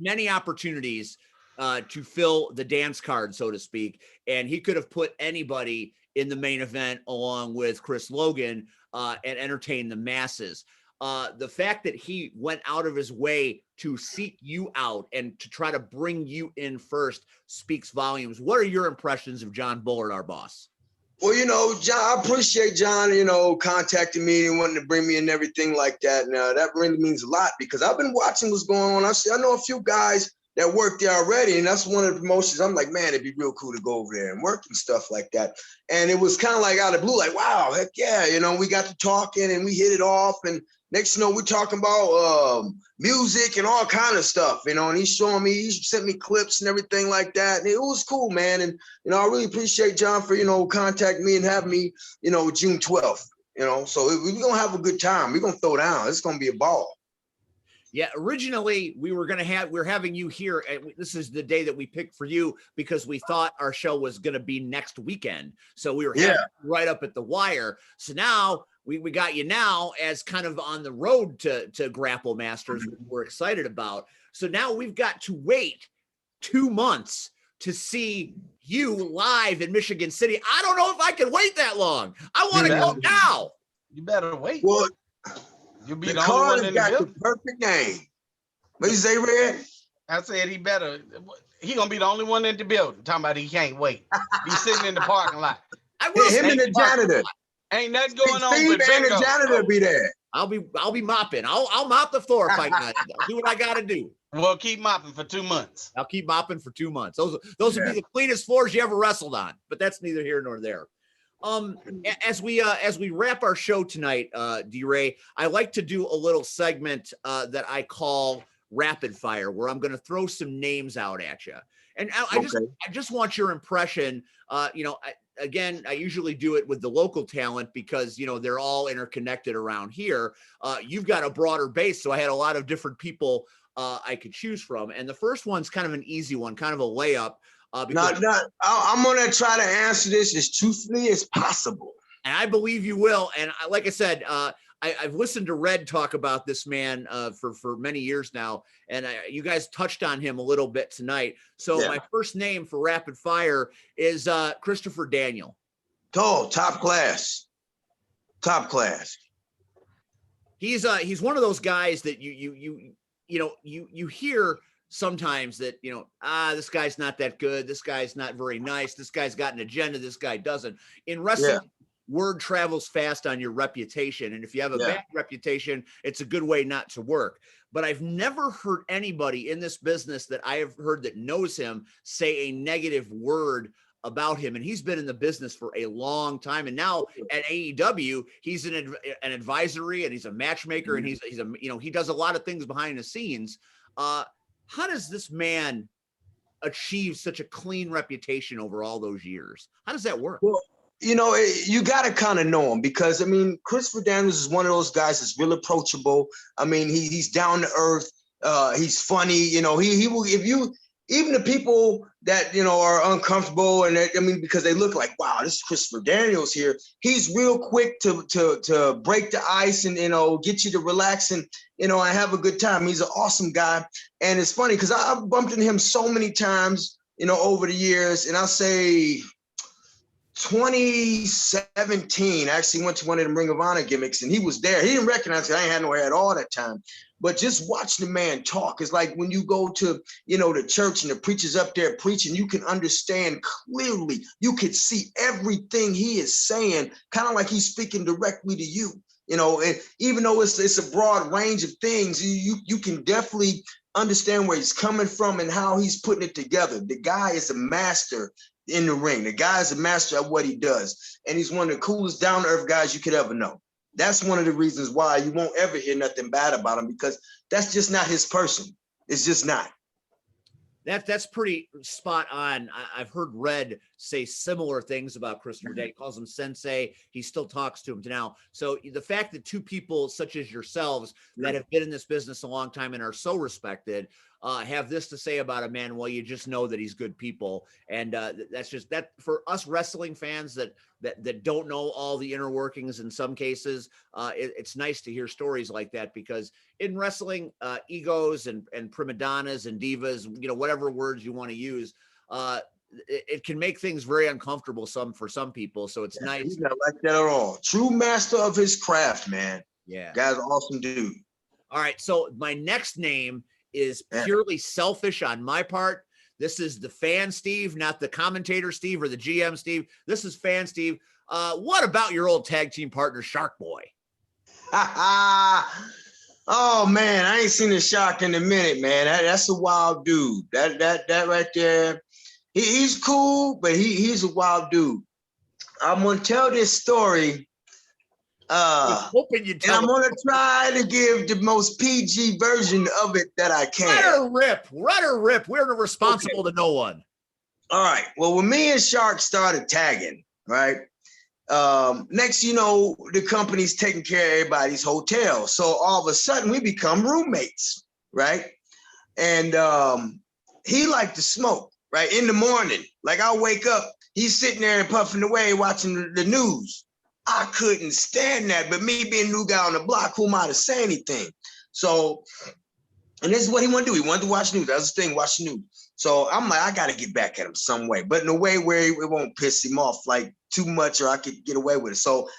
many opportunities to fill the dance card, so to speak, and he could have put anybody in the main event along with Chris Logan and entertain the masses. The fact that he went out of his way to seek you out and to try to bring you in first speaks volumes. What are your impressions of John Bullard, our boss? Well, you know, John, I appreciate John, you know, contacting me and wanting to bring me and everything like that. Now, that really means a lot because I've been watching what's going on. I know a few guys that work there already, and that's one of the promotions. I'm like, man, it'd be real cool to go over there and work and stuff like that. And it was kind of like out of the blue, like, wow, heck yeah, you know, we got to talking and we hit it off. And next, you know, we're talking about music and all kind of stuff, you know, and he's showing me, he sent me clips and everything like that. And it was cool, man. And, you know, I really appreciate John for, you know, contacting me and having me, you know, June 12th, you know, so we're going to have a good time. We're going to throw down. It's going to be a ball. Yeah, originally we're having you here. This is the day that we picked for you because we thought our show was going to be next weekend. So we were right up at the wire. So now we got you now as kind of on the road to Grapple Masters, which we're excited about. So now we've got to wait 2 months to see you live in Michigan City. I don't know if I can wait that long. I want to go now. You better wait. Well, You'll be the the only card one has in the got the building. perfect name. What you say, Red? I said he gonna be the only one in the building. Talking about he can't wait. He's sitting in the parking lot. I will Him stay and in the parking janitor. lot. Ain't nothing going on Steve but and the bingo. janitor be there. I'll be mopping. I'll mop the floor if I got it. I'll do what I got to do. We'll keep mopping for 2 months. I'll keep mopping for 2 months. Those will be the cleanest floors you ever wrestled on. But that's neither here nor there. As we wrap our show tonight, D Ray, I like to do a little segment that I call rapid fire, where I'm going to throw some names out at you, and I just want your impression. I usually do it with the local talent because they're all interconnected around here. You've got a broader base, so I had a lot of different people I could choose from, and the first one's kind of an easy one, kind of a layup. I'm going to try to answer this as truthfully as possible. And I believe you will. And like I said, I've listened to Red talk about this man for many years now. And you guys touched on him a little bit tonight. So my first name for rapid fire is Christopher Daniel. Oh, top class. Top class. He's one of those guys that you hear sometimes that, this guy's not that good. This guy's not very nice. This guy's got an agenda. This guy doesn't. In wrestling, word travels fast on your reputation. And if you have a bad reputation, it's a good way not to work. But I've never heard anybody in this business that I have heard that knows him say a negative word about him. And he's been in the business for a long time. And now at AEW, he's an advisory, and he's a matchmaker, and he does a lot of things behind the scenes. How does this man achieve such a clean reputation over all those years? How does that work? Well, you got to kind of know him because, Christopher Daniels is one of those guys that's real approachable. He's down to earth. He's funny. He will, if you, even the people that, are uncomfortable and because they look like, wow, this is Christopher Daniels here. He's real quick to break the ice and, get you to relax and have a good time. He's an awesome guy. And it's funny because I've bumped into him so many times, over the years. And I'll say 2017, I actually went to one of the Ring of Honor gimmicks and he was there. He didn't recognize me. I ain't had no hair at all that time. But just watch the man talk. It's like when you go to, the church and the preacher's up there preaching, you can understand clearly. You could see everything he is saying, kind of like he's speaking directly to you. And even though it's a broad range of things, you can definitely understand where he's coming from and how he's putting it together. The guy is a master in the ring. The guy is a master at what he does. And he's one of the coolest down-to-earth guys you could ever know. That's one of the reasons why you won't ever hear nothing bad about him, because that's just not his person. It's just not. That's pretty spot on. I've heard Red say similar things about Christopher Day. He calls him sensei. He still talks to him now. So the fact that two people such as yourselves that have been in this business a long time and are so respected have this to say about a man, well, you just know that he's good people. And that's just that for us wrestling fans that don't know all the inner workings in some cases. It's nice to hear stories like that, because in wrestling, egos and prima donnas and divas, whatever words you want to use, it can make things very uncomfortable for some people. So it's nice. He's not like that at all. True master of his craft, man. Yeah. Guy's an awesome dude. All right. So my next name is purely selfish on my part. This is the fan Steve, not the commentator Steve or the GM Steve. This is fan Steve. What about your old tag team partner, Shark Boy? Oh man, I ain't seen the Shark in a minute, man. That's a wild dude. That right there. He's cool, but he's a wild dude. I'm gonna tell this story. Hoping you tell. And I'm gonna try to give the most PG version of it that I can. Let her rip. We're responsible to no one. All right. Well, when me and Shark started tagging, right? Next, the company's taking care of everybody's hotel. So all of a sudden we become roommates, right? And he liked to smoke, right? In the morning. Like I'll wake up, he's sitting there and puffing away watching the news. I couldn't stand that, but me being a new guy on the block, who am I to say anything? So And this is what he wanted to do. He wanted to watch news. That's the thing, watch the news. So I'm like, I got to get back at him some way, but in a way where it won't piss him off like too much, or I could get away with it. So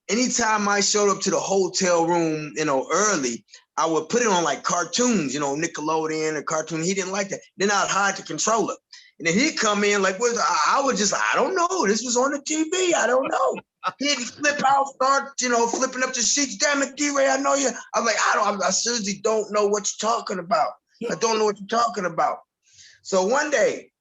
anytime I showed up to the hotel room, early, I would put it on like cartoons, Nickelodeon or cartoon. He didn't like that. Then I'd hide the controller. And then he'd come in like, I would just, I don't know. This was on the TV. I don't know. He'd flip out, start, flipping up the sheets. Damn it, D Ray, I know you. I'm like, I seriously don't know what you're talking about. I don't know what you're talking about. So one day,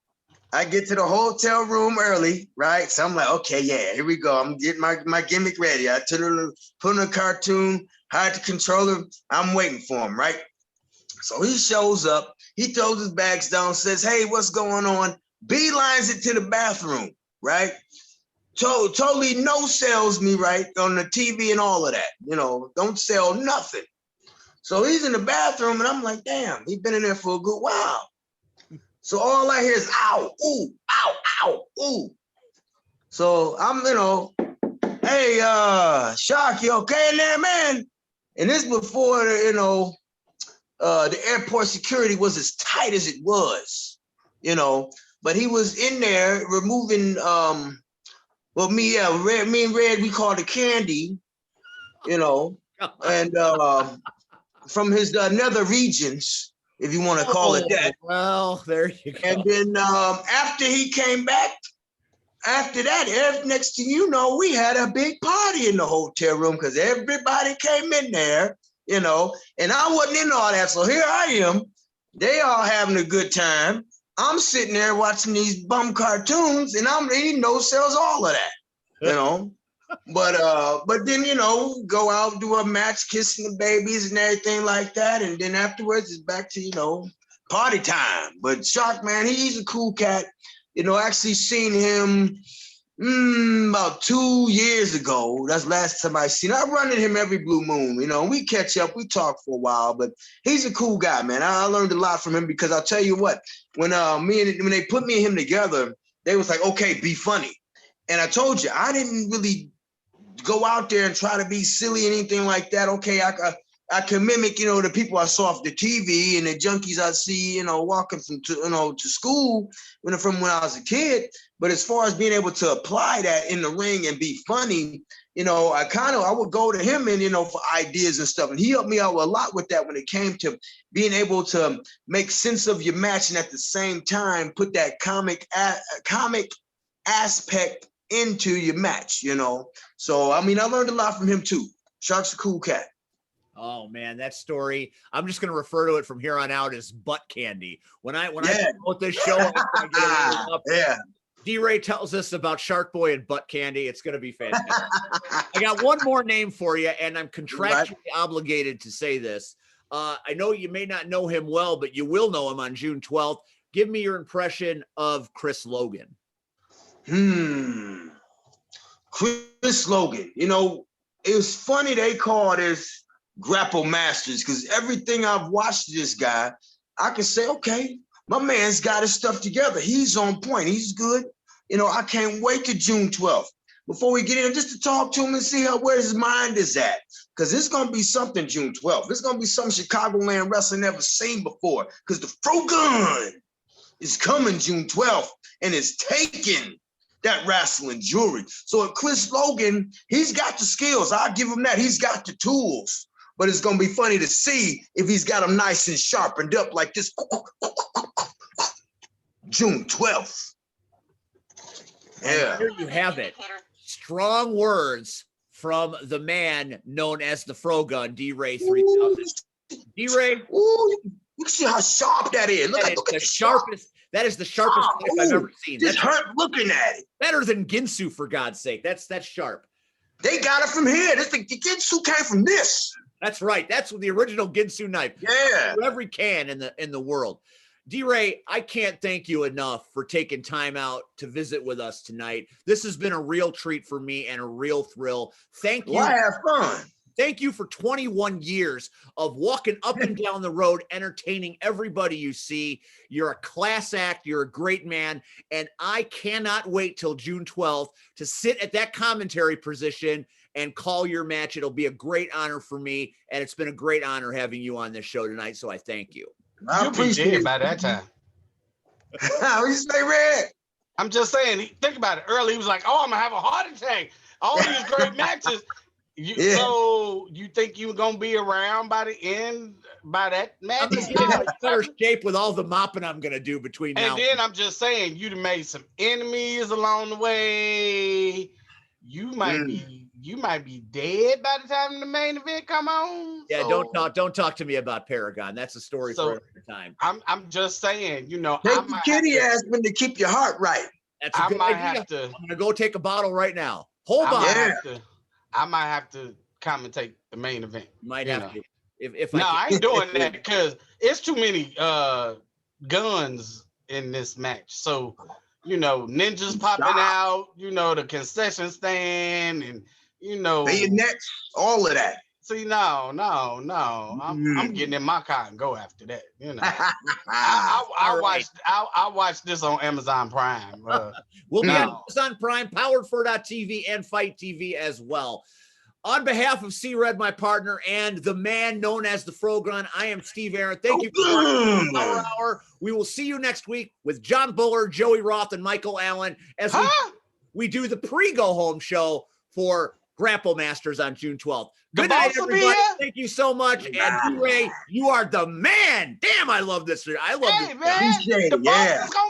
I get to the hotel room early, right? So I'm like, okay, yeah, here we go. I'm getting my gimmick ready. I put on a cartoon, hide the controller. I'm waiting for him, right? So he shows up. He throws his bags down, says, hey, what's going on? Beelines it to the bathroom, right? Totally no sells me, right? On the TV and all of that, don't sell nothing. So he's in the bathroom and I'm like, damn, he's been in there for a good while. So all I hear is, ow, ooh, ow, ow, ooh. So I'm, hey, Shark, you okay in there, man? And this before, the airport security was as tight as it was, but he was in there removing, me and Red, we called it candy, and from his nether regions, if you want to call it that. Well, there you go. And then after he came back, after that, next thing you know, we had a big party in the hotel room because everybody came in there, and I wasn't in all that. So here I am. They all having a good time. I'm sitting there watching these bum cartoons, and I'm eating no sells all of that, But then, go out, do a match, kissing the babies and everything like that. And then afterwards, it's back to, party time. But Shark, man, he's a cool cat. Actually seen him about 2 years ago. That's the last time I seen him. I run into him every blue moon. We catch up, we talk for a while, but he's a cool guy, man. I learned a lot from him because I'll tell you what, when they put me and him together, they was like, okay, be funny. And I told you, I didn't really go out there and try to be silly or anything like that. Okay, I can mimic, the people I saw off the TV and the junkies I see, walking to school from when I was a kid. But as far as being able to apply that in the ring and be funny, I would go to him and, for ideas and stuff. And he helped me out a lot with that when it came to being able to make sense of your match and at the same time put that comic aspect into your match, So, I learned a lot from him too. Shark's a cool cat. Oh man, that story, I'm just going to refer to it from here on out as butt candy. When I promote this show, I get a little up. Yeah. D Ray tells us about Shark Boy and butt candy. It's going to be fantastic. I got one more name for you, and I'm contractually obligated to say this. I know you may not know him well, but you will know him on June 12th. Give me your impression of Chris Logan. Chris Logan, it was funny they call this Grapple Masters because everything I've watched this guy, I can say, okay, my man's got his stuff together. He's on point. He's good. I can't wait to June 12th before we get in just to talk to him and see where his mind is at. Because it's going to be something June 12th. It's going to be something Chicagoland wrestling never seen before because the Fro-Gun is coming June 12th and it's taking that wrestling jewelry. So if Chris Logan, he's got the skills. I'll give him that. He's got the tools. But it's going to be funny to see if he's got them nice and sharpened up like this. June 12th. Yeah. Here you have it. Strong words from the man known as the Frogun D Ray 3000. D Ray. Ooh, you see how sharp that is. Look at the sharpest. That is the sharpest knife I've ever seen. Just hurt looking at it. Better than Ginsu, for God's sake. That's sharp. They got it from here. The Ginsu came from this. That's right. That's the original Ginsu knife. Yeah. Every can in the world. D Ray, I can't thank you enough for taking time out to visit with us tonight. This has been a real treat for me and a real thrill. Thank you. Well, I have fun. Thank you for 21 years of walking up and down the road, entertaining everybody you see. You're a class act. You're a great man. And I cannot wait till June 12th to sit at that commentary position and call your match. It'll be a great honor for me. And it's been a great honor having you on this show tonight. So I thank you. I You'll be appreciate dead it. by that time. What you say, Red? I'm just saying, think about it. Early, he was like, "Oh, I'm gonna have a heart attack." All these great matches. Yeah. So you think you're gonna be around by the end by that match? I'm gonna get in better shape with all the mopping I'm gonna do between now. And then I'm just saying, you'd have made some enemies along the way. You might be dead by the time the main event come on. Yeah, So, don't talk to me about Paragon. That's a story for another time. I'm just saying, Take the kitty aspirin to keep your heart right. That's a good idea. I'm gonna go take a bottle right now. Hold on. I might have to commentate the main event. You might have to. If I ain't doing that because it's too many guns in this match. So, ninjas popping out, the concession stand and bayonets, all of that. See, no. I'm getting in my car and go after that. I watched this on Amazon Prime. We'll be on Amazon Prime, powered4.tv, and Fight TV as well. On behalf of C.Red, my partner, and the man known as the Fro-Gun, I am Steve Aaron. Thank you for watching Power Hour. We will see you next week with John Buller, Joey Roth, and Michael Allen as we do the pre-go home show for Grapple Masters on June 12th. Good night, everybody. Thank you so much. And D Ray, you are the man. Damn, I love this. I love this. Man, the boss is gonna